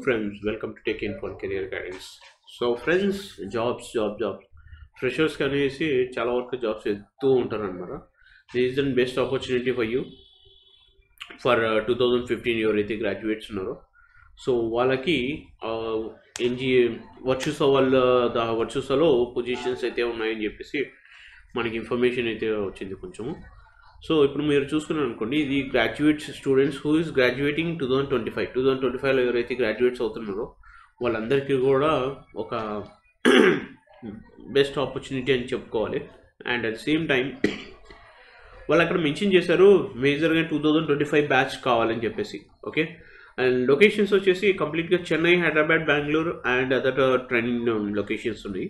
friends, welcome to Tech Info and Career Guidance. So friends, jobs. Freshers కనేసి చాలా వరకు jobs ఎత్తూ ఉంటారు అనమాట. This is the best opportunity for you for 2015 ఎవరైతే graduates ఉన్నారో so వాళ్ళకి వర్చుసాలో positions అయితే ఉన్నాయని చెప్పేసి మనకి ఇన్ఫర్మేషన్ అయితే వచ్చింది కొంచెము. సో ఇప్పుడు మీరు చూసుకున్నారు అనుకోండి, ఇది graduates students who is graduating 2025లో ఎవరైతే గ్రాడ్యుయేట్స్ అవుతున్నారో వాళ్ళందరికీ కూడా ఒక బెస్ట్ ఆపర్చునిటీ అని చెప్పుకోవాలి. And at the same time వాళ్ళు అక్కడ మెన్షన్ చేశారు మేజర్గా 2025 బ్యాచ్ కావాలని చెప్పేసి. ఓకే, అండ్ లొకేషన్స్ వచ్చేసి కంప్లీట్గా Chennai, Hyderabad, Bengaluru and other training locations ఉన్నాయి.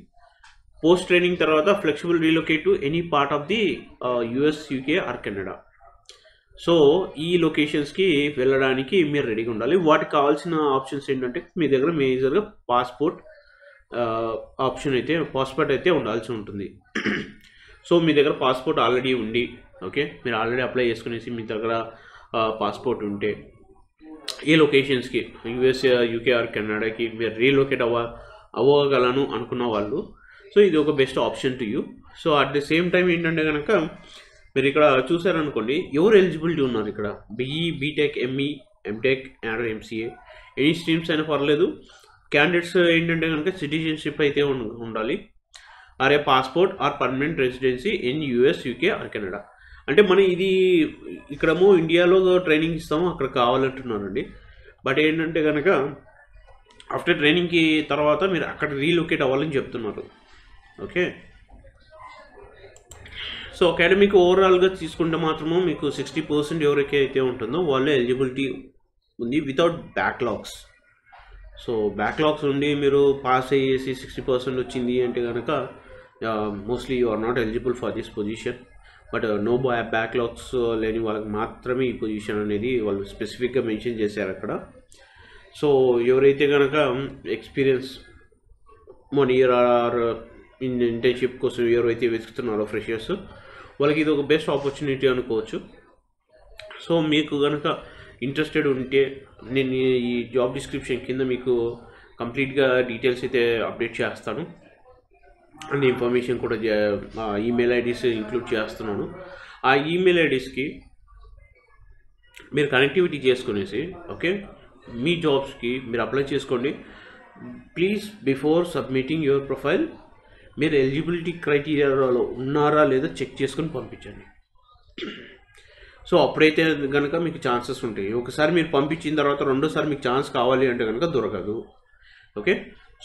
పోస్ట్ ట్రైనింగ్ తర్వాత flexible relocate to any part of the US, UK are Canada. So ఈ లొకేషన్స్కి వెళ్ళడానికి మీరు రెడీగా ఉండాలి. వాటికి కావాల్సిన ఆప్షన్స్ ఏంటంటే మీ దగ్గర మేజర్గా పాస్పోర్ట్ అయితే ఉండాల్సి ఉంటుంది. సో మీ దగ్గర పాస్పోర్ట్ ఆల్రెడీ ఉండి, ఓకే, మీరు ఆల్రెడీ అప్లై చేసుకునేసి మీ దగ్గర పాస్పోర్ట్ ఉంటే ఏ లొకేషన్స్కి యూఎస్, యూకే ఆర్ కెనడాకి మీరు రీలొకేట్ అవ్వగలను అనుకున్న వాళ్ళు సో ఇది ఒక best option to you. So at the same time ఏంటంటే కనుక మీరు ఇక్కడ చూసారనుకోండి ఎవరు ఎలిజిబిలిటీ ఉన్నారు ఇక్కడ, BE, BTech, ME, MTech and MCA any streams అయినా పర్లేదు. క్యాండిడేట్స్ ఏంటంటే కనుక సిటిజన్షిప్ అయితే ఉండాలి, or a passport or permanent residency in US, UK are Canada. అంటే మనం ఇది ఇక్కడేమో ఇండియాలో ట్రైనింగ్ ఇస్తాము, అక్కడ కావాలంటున్నారండి. బట్ ఏంటంటే కనుక ఆఫ్టర్ ట్రైనింగ్కి తర్వాత మీరు అక్కడ రీలొకేట్ అవ్వాలని చెప్తున్నారు. ఓకే, సో అకాడమిక్ ఓవరాల్గా తీసుకుంటే మాత్రము మీకు 60% ఎవరికైతే అయితే ఉంటుందో వాళ్ళే ఎలిజిబిలిటీ ఉంది వితౌట్ బ్యాక్లాగ్స్. సో బ్యాక్లాగ్స్ ఉండి మీరు పాస్ అయ్యేసి 60% వచ్చింది అంటే కనుక mostly you are not eligible for this position. But no backlogs లేని వాళ్ళకి మాత్రమే ఈ పొజిషన్ అనేది వాళ్ళు స్పెసిఫిక్గా మెన్షన్ చేశారు అక్కడ. సో ఎవరైతే కనుక ఎక్స్పీరియన్స్ 1 year ఆర్ ఇంటర్న్షిప్ కోసం ఎవరైతే వెతుకుతున్నారో ఫ్రెషర్స్ వాళ్ళకి ఇది ఒక బెస్ట్ ఆపర్చునిటీ అనుకోవచ్చు. సో మీకు కనుక ఇంట్రెస్టెడ్ ఉంటే నేను ఈ జాబ్ డిస్క్రిప్షన్ కింద మీకు కంప్లీట్గా డీటెయిల్స్ అయితే అప్డేట్ చేస్తాను అండ్ ఇన్ఫర్మేషన్ కూడా ఈమెయిల్ ఐడీస్ ఇంక్లూడ్ చేస్తున్నాను. ఆ ఈమెయిల్ ఐడీస్కి మీరు కనెక్టివిటీ చేసుకునేసి ఓకే మీ జాబ్స్కి మీరు అప్లై చేసుకోండి. Please before submitting your profile మీరు ఎలిజిబిలిటీ క్రైటీరియాలో ఉన్నారా లేదా చెక్ చేసుకొని పంపించండి. సో అప్పుడైతే కనుక మీకు ఛాన్సెస్ ఉంటాయి. ఒకసారి మీరు పంపించిన తర్వాత రెండోసారి మీకు ఛాన్స్ కావాలి అంటే కనుక దొరకదు. Okay,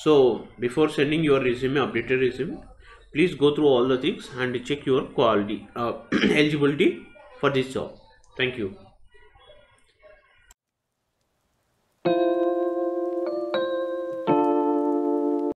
so before sending your resume, updated resume, please go through all the things and check your quality eligibility for this job. Thank you.